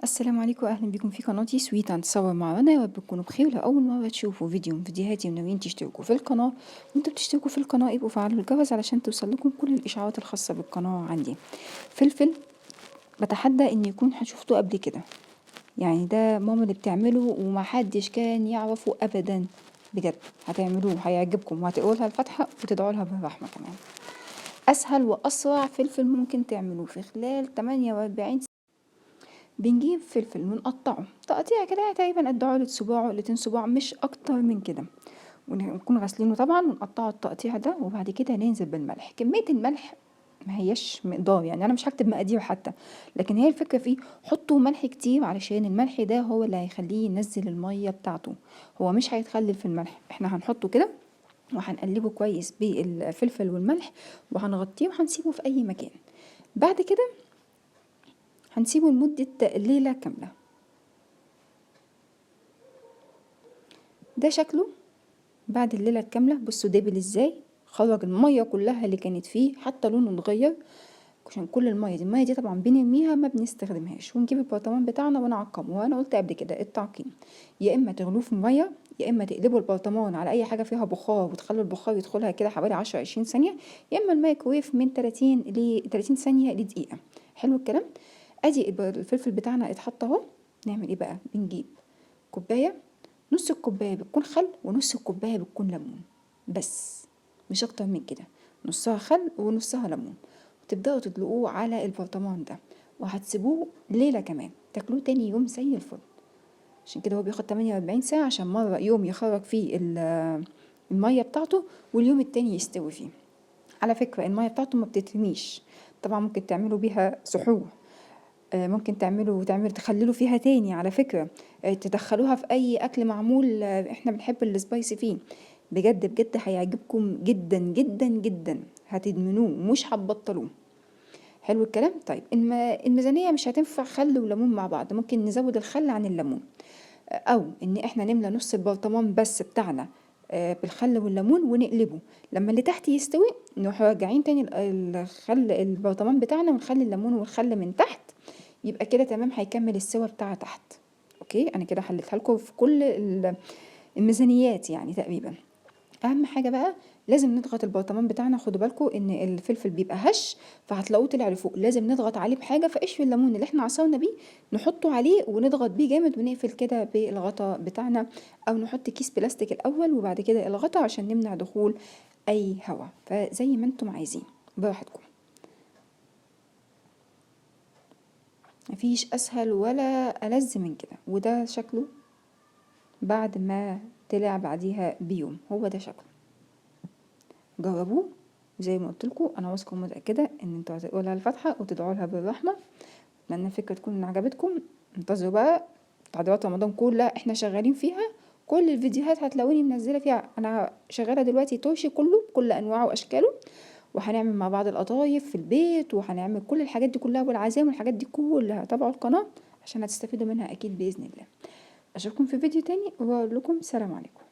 السلام عليكم واهلا بكم في قناتي سويت اند صور مع رنا. يا رب تكونوا بخير. لو اول مره تشوفوا فيديو من فيديوهاتي وناويين تشتركوا في القناه، وانتوا بتشتركوا في القناه يبقوا فعلوا الجرس علشان توصل لكم كل الاشعارات الخاصه بالقناه عندي. فلفل بتحدى ان يكون شفتوه قبل كده، يعني ده ماما اللي بتعمله ومحدش كان يعرفه ابدا. بجد هتعملوه هيعجبكم وهتقولوا لها الفاتحه وتدعوا لها بالرحمه كمان. اسهل واسرع فلفل ممكن تعملوه في خلال 48. بنجيب فلفل ونقطعه تقطيع كده تقريبا قد عقلة صباع عقلتين صباع، مش اكتر من كده، ونكون غاسلينه طبعا ونقطعه التقطيع ده. وبعد كده ننزل بالملح. كمية الملح ما هياش مقدار، يعني انا مش هكتب مقادير حتى، لكن هي الفكرة فيه حطوا ملح كتير علشان الملح ده هو اللي هيخليه ينزل المية بتاعته، هو مش هيتخلل في الملح. احنا هنحطه كده وهنقلبه كويس بالفلفل والملح وهنغطيه وهنسيبه في اي مكان. بعد كده هنسيبه لمدة ليلة كاملة. ده شكله بعد الليلة الكاملة. بصوا دابل ازاي، خرج المية كلها اللي كانت فيه، حتى لونه اتغير عشان كل المية دي طبعا بنرميها ما بنستخدمهاش، ونجيب البرطمان بتاعنا ونعقمه. وانا قلت قبل كده التعقيم يا اما تغلوه في مية، يا اما تقلبوا البرطمان على اي حاجة فيها بخار وتخلوا البخار يدخلها كده حوالي 10-20 ثانية، يا اما الميكرويف من 30 ثانية لدقيقة. حلو الكلام. ادي الفلفل بتاعنا اتحط اهو. نعمل ايه بقى؟ بنجيب كوباية، نص الكوباية بتكون خل ونص الكوباية بتكون ليمون، بس مش اكتر من كده، نصها خل ونصها ليمون، وتبدأوا تدلقوه على البرطمان ده وهتسيبوه ليلة كمان، تاكلوه تاني يوم زي الفل. عشان كده هو بياخد 48 ساعة، عشان مرة يوم يخرج فيه المية بتاعته واليوم التاني يستوي فيه. على فكرة المية بتاعته ما بتترميش، طبعا ممكن تعملوا بيها سحور، ممكن تخللوا فيها تاني على فكرة، تدخلوها في اي اكل معمول، احنا بنحب السبايسي فيه. بجد بجد هيعجبكم جدا جدا جدا، هتدمنوه مش هتبطلوه. حلو الكلام. طيب الميزانية مش هتنفع خل وليمون مع بعض، ممكن نزود الخل عن الليمون، او ان احنا نملى نص البرطمان بس بتاعنا بالخل والليمون ونقلبه. لما اللي تحت يستوي نروح راجعين تاني البرطمان بتاعنا ونخلي الليمون والخل من تحت، يبقى كده تمام، هيكمل السوا بتاع تحت. اوكي، انا كده حليتها لكم في كل الميزانيات يعني تقريبا. اهم حاجه بقى لازم نضغط البرطمان بتاعنا. خدوا بالكم ان الفلفل بيبقى هش، فهتلاقوه طلع لفوق، لازم نضغط عليه بحاجه. فقشر الليمون اللي احنا عصرنا بيه نحطه عليه ونضغط بيه جامد ونقفل كده بالغطا بتاعنا، او نحط كيس بلاستيك الاول وبعد كده الغطا عشان نمنع دخول اي هواء. فزي ما انتم عايزين براحتكم، مفيش اسهل ولا ألذ من كده. وده شكله بعد ما طلع بعديها بيوم، هو ده شكله. جربوه زي ما قلت لكم، انا واثقه ومتاكده ان انتوا هتقولوا لها الفاتحه وتدعوا لها بالرحمه. اتمنى الفكره تكون عجبتكم. انتظروا بقى تعديلات رمضان كلها احنا شغالين فيها، كل الفيديوهات هتلاقوني منزله فيها. انا شغاله دلوقتي ترشي كله بكل انواعه واشكاله، وهنعمل مع بعض القطايف في البيت، وهنعمل كل الحاجات دي كلها والعزايم والحاجات دي كلها. تابعوا القناه عشان هتستفيدوا منها اكيد باذن الله. اشوفكم في فيديو تاني واقول لكم سلام عليكم.